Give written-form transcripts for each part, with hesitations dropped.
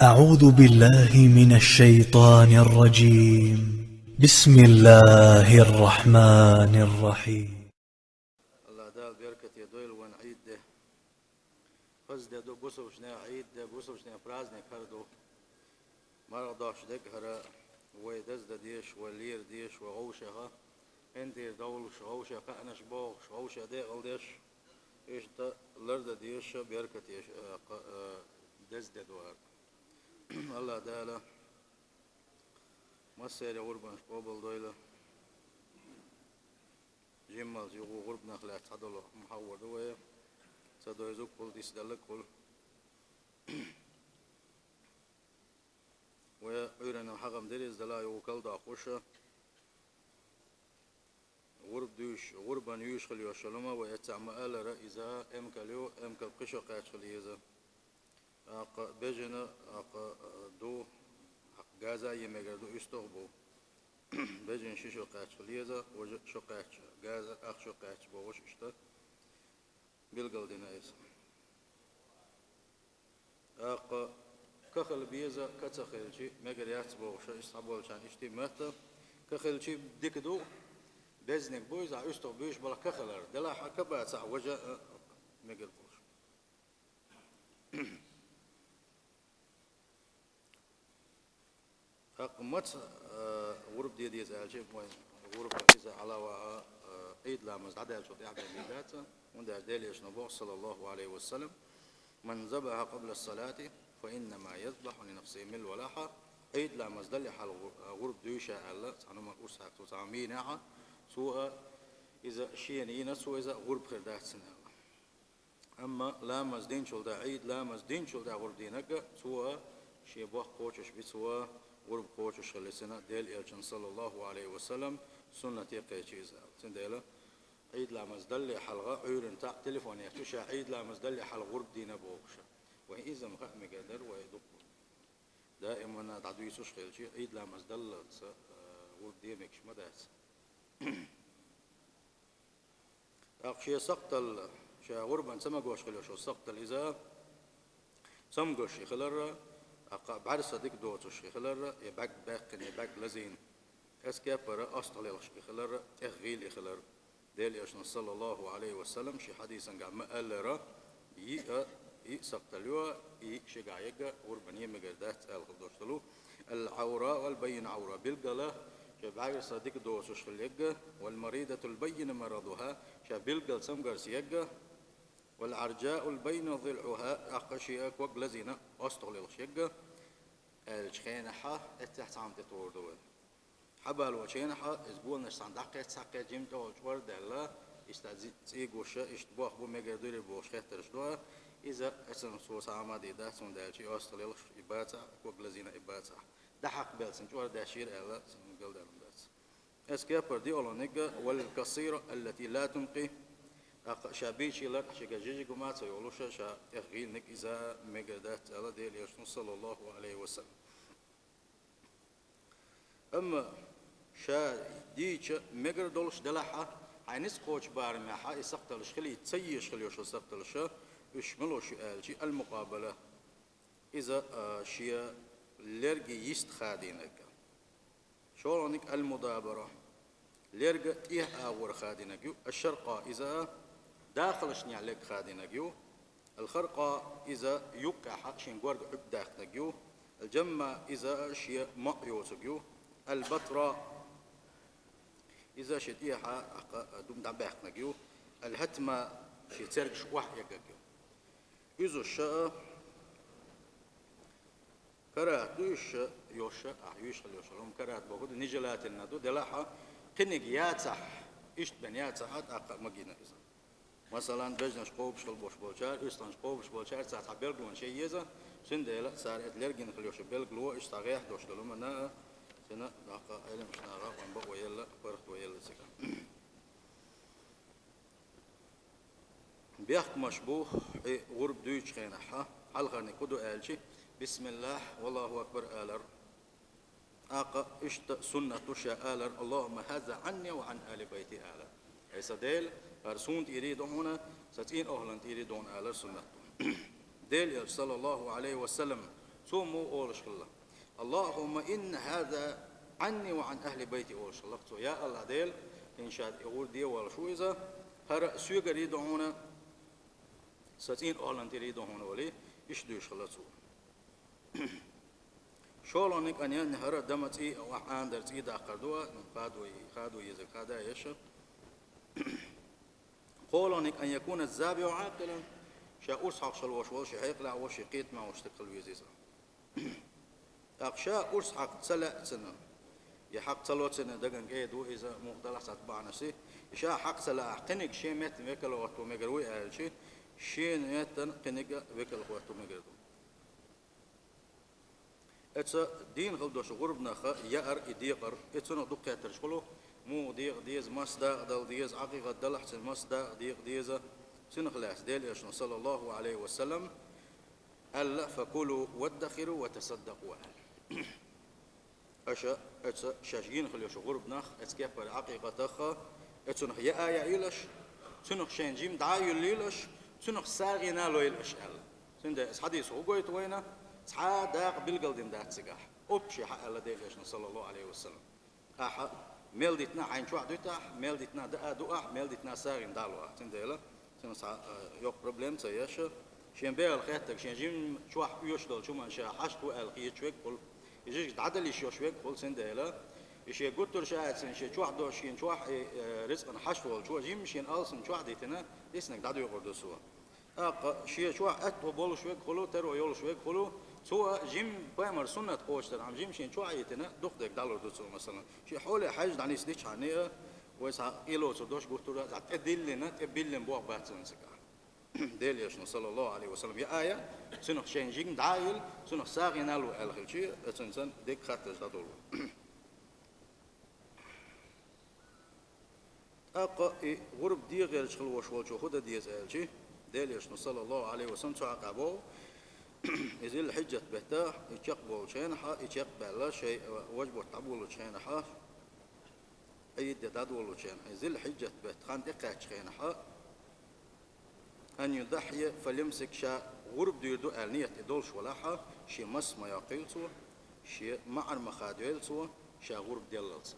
أعوذ بالله من الشيطان الرجيم. بسم الله الرحمن الرحيم. الله دال بركة يدويل وان عيد ده فز ده دو بوسوشنا عيد ده بوسوشنا برازنك هردو مرضاش دك هرا ويدز ده ديش ولير ديش وغوشها هندير دول شغوشة قعنش بوغ شغوشة ديغل ديش إيش ده لرد ديش بركة يش دز ده دوار الله دالا مسير غربان شبابل دويلة جمال جيغو غربنا خلات عدله محور دوية سدو يزوك كل ديس دلك كل وعيرنا حقم دريز دلا يوكل دا خوشة غرب دوش غربان يوش خليو شلوما ويتعمى آل رئيزا امكاليو امكال قشو قاعد خليزا اق بجنا اق دو حق غازا يمغردو يستغبو بجن شو قاعد خليزا وج شو قاعد غازا اخ شو قاعد بوش اشتا بالقل دينا ايس اق كخل بيزا كتخلشي مغريات بوش يصبول شان اشتي مهتا كخلشي ديكدو بزنك بويز عيشتو بيش بلا كخلر دلا حكبا تاع وجه مغل بوش اقمت غرب دي زالجي غرب إذا على عيد لامز عدل شو تعب الميلاد وندع دليش نبوه صلى الله عليه وسلم من ذبح قبل الصلاة فإنما يذبح لنفسه من الولاحة عيد لامز دلي حال غرب دوشة الله سانو ما أرسح تسامينها سوء إذا شيء سوء إذا غرب خردات سنة أما لامز دين شو دا عيد لامز دين شو دا غرب دينك سوء شيء بوه قوتش بسوء غرب قوتش خلصنا ديل إلشان صلى الله عليه وسلم سنة يقيتشيزا تنديلا عيد لامز دلي حلقة عيرن تاع تليفون يكتشا عيد لامز دلي حل غرب دينا بوغشا وإذا مخام قدر ويدق دائما تعدو يسوش خيلشي عيد لامز دل غرب ديمكش مداس أقشي سقط شا غربا سمقوش خلوشو سقط الإذا سمقوش خلر بعد صديق دوتش خلر يبقى باقن يبقى لزين اسكابر أصطليش خلر تغيل خلر ديل يشن صلى الله عليه وسلم شي حديثا قام قال سقطلوا شجايجا وربنيه مجردات الخدوشتلو العوراء والبين عورة بالقلا شبعي صديق دوتش خليجا والمريضة البين مرضها شبيلقل سمقر سيجا والعرجاء البين ضلعها أقشيك وقلزينا أصطليش يجا الشخينحة تحت عم تطور دول حبال وشينحة أسبوع نشان دقة ساقة جيم تو جوار دلا استأذي قوشة اشتباه بو مجردير بوش خير شدوا إذا أسن صوص عمادي ده سون دالشي أصطليش إباتا وقلزينا إباتا ده حق بلسن جوار داشير ألا سنقول دارم بس اسكابر دي أولونيجا والقصيرة التي لا تنقي شابيشي لك شجاجي جماعة يقولوش شا تغيير نك إذا مجردات ألا ديل يشون صلى الله عليه وسلم أما شا ديش مجردولش دلحة عينس قوش بارمحة يسقطلش خلي تسيش خلي وش يسقطلش يشملوش شيء المقابلة إذا شيء لرجي يستخادينك شلونك المدابرة لرجع إيه أور خادينك الشرقة إذا داخلش نعلق خادينك الخرقة إذا يقع شين قرق عب داخلك الجمع إذا شيء مقيوسك البطرة إذا شديها دوم دباخنك الهتمة شيء ترجش وحيك إذا الشاء كرات دوش يوشا يوش خلي يوشلهم كرات بقول نجلات الندو دلها قنق ياتح إيش بنياتح مجينا إذا مثلا بجنش قوبش خلبوش بولشار إستانش قوبش بولشار ساعة بيلقون شيء إذا سندلا صار إدلرجين خليوش بيلقلو إشتغيح دوش دلهم أنا سنة ناقة علم شنارا وانبق ويلا فرخت ويلا سكان بيحك مشبوه غرب دوش خينحة حلقة كدو آلشي بسم الله والله أكبر آلر آقا إشت سنة تشا آلر اللهم هذا عني وعن آل بيتي آلر أي سديل أرسون تيريدون هنا ستين أهلا تيريدون آلر سنة ديل صلى الله عليه وسلم صوموا أولش الله اللهم إن هذا عني وعن أهل بيتي أولش الله يا الله ديل إن شاء يقول دي ولا شو إذا هر سوغر يدعونا ستين أهلن تريدون ولي يشدوش الله سو شولونك أن ينهر دمتي وعندر تيدا قردوا خادوا يزك هذا يش قولونك أن يكون الزابع عاقلا شاء أرسحق شلوش وش هيقلع وش قيت ما وش تقل ويزيزا أقشاء أرسحق تسلع سنة يحق تلوت سنة دقن قيدو إذا مقدلة ساتبعنا سي شاء حق سلا قنق شيء مت وكل وقت ومجروي على شيء شيء مت قنق وكل وقت ومجردو اتس دين خلدوش غربنا خا يأر إديقر اتسنا دقة ترشلو مو ديق ديز مصدر دل ديز عقيقة دل أحسن مصدر ديق ديز سنخلاص ديل إيشنا صلى الله عليه وسلم ألا فكلوا وادخروا وتصدقوا أشا اتس شاشين خليوش غربنا اتس كيفر عقيقة تخا اتسنا يا آية إيلش سنخ شنجيم دعايو ليلش سنخ ساغينا لو إيلش ألا سنده حديث هو قويت وينا سعادة بالقلدين ده تسجح أبشي حق الله ديلش صلى الله عليه وسلم أح ميلدتنا عين شو عدوتها ميلدتنا دقة ميلدتنا ساغين دالوا تنديلا سنسا يوك بروبلم سياش شين بير الخيتك شين جيم شو يشدل شو من شا حشتو الخيت شوك قل يجيك تعدل يشيو شوك قل سنديلا يشي قطر شاهد سن شي شو حدو شين شو رزق حشتو شو جيم شين ألسن شو عديتنا إسنك تعدو يقردو سوا شيء شو أتو بول شوك خلو ترو يول شوك خلو سوا جيم بامر سنة قوشتر عم جيم شين شو عيتنا دقدك دالر دوتسو مثلا شي حول حاج دعني سديش عنيه ويسا إلو تدوش قطرة تدلنا تبلن بوق باتن سكا ديل يشنا صلى الله عليه وسلم يا آية سنخ شين جيم دايل سنخ ساغينا له الخير شيء اتنسن ديك خاطر تدول أقا غرب دي غير شغل وشوال شو خد دي زالشي ديل يشنا صلى الله عليه وسلم تعقبوا إذا الحجة بتاع يتقبل شينها يتقبل شيء وجب تقبل شينها أي تدول شين إذا الحجة بتخان تقعد شينها أن يضحي فليمسك شاء غرب ديردو النية يدولش ولاها شيء مس ما يقيلسوا شيء معر مخاديلسوا شاء غرب ديالس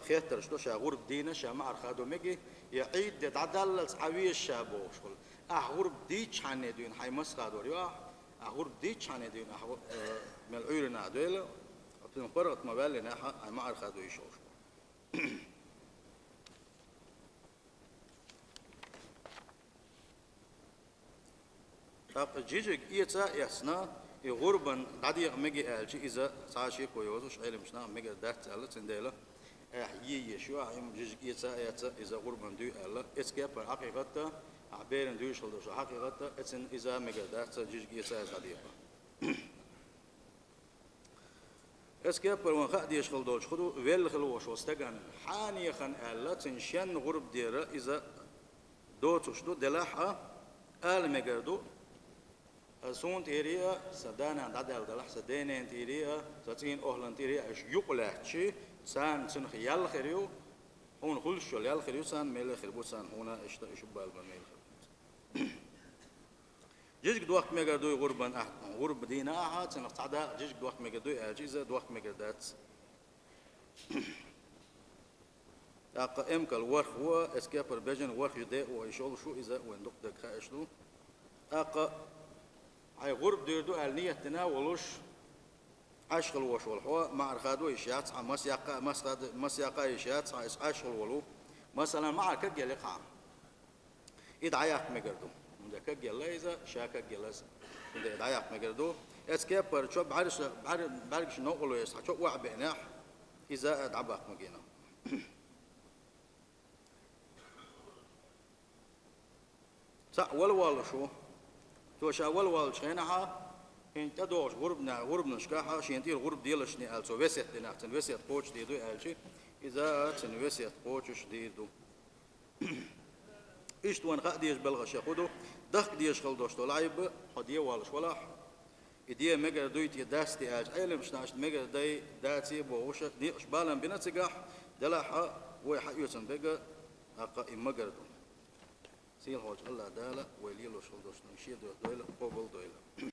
خيتر شلو شاء غرب دينا شاء معر خادو مجي يعيد تعدلس عويش شابوش غرب ديش عني دين حي مس خادو غرب ديش عني دين من العيرنا دويلا أبتن فرقت ما بالنا حي معر خادو يشوش جيجك إيتا يسنا غربا عديق مجي ألشي إذا ساشي كويوزوش علم مشنا مجي دات ألا تنديلا يشوا عم جيجك إيتا إذا غربا دو ألا إسكابر حقيقة عبيرن دوش خلدوش حقيقة إتن إذا مجي دات جيجك إيتا عديق إسكابر وان خديش خلدوش خدو ويل خلوش واستجن حاني خن ألا تنشن غرب ديرة إذا دوتوش دو دلاحة آل مجردو سون تيريا سدانا دادل دلح سدينين تيريا ستين أهلن تيريا إيش يقوله شيء سان سن خيال خيريو هون خلش خيال خيريو سان ميل خيربو سان هنا إيش بال بالميل جيجك دوقت مجردو غربان غرب دينا أحد سن قطعدا جيجك دوقت مجردو أجيزة دوقت مجردات أقام كالورخ هو إسكابر بيجن ورخ يداء ويشول شو إذا وين دق خايشلو هاي غرب ديردو النية تناولوش عشق الوش والحوا مع الخادو إشيات مسياقة إشيات عشق الولو مثلا مع كجيل يقع إدعايات مجردو من كجيل ليزا شاك جلس من إدعايات مجردو إسكابر شو بعرش نقوله يسح شو وع بناح إذا أدعبك مجينا صح ولا شو توشا ولا شينها إن تدوش غربنا شكاحة شينتي الغرب ديالش نقال سو وسيت لنا تنوسيت قوش ديدو قالشي إذا تنوسيت قوش ديدو إيش توان خديش بلغش ياخدو دخ ديش خلدوش طلعيب حديه والش ولا إديه مجر دويتي داستي أج علم شناش مجر داي داتي بوش دي إشبالن بنتجح دلها ويحيوسن بقى أقا إمجردو سيل هوج الله دالا وليلو شلدوش نشيد دويلا قبل دويلا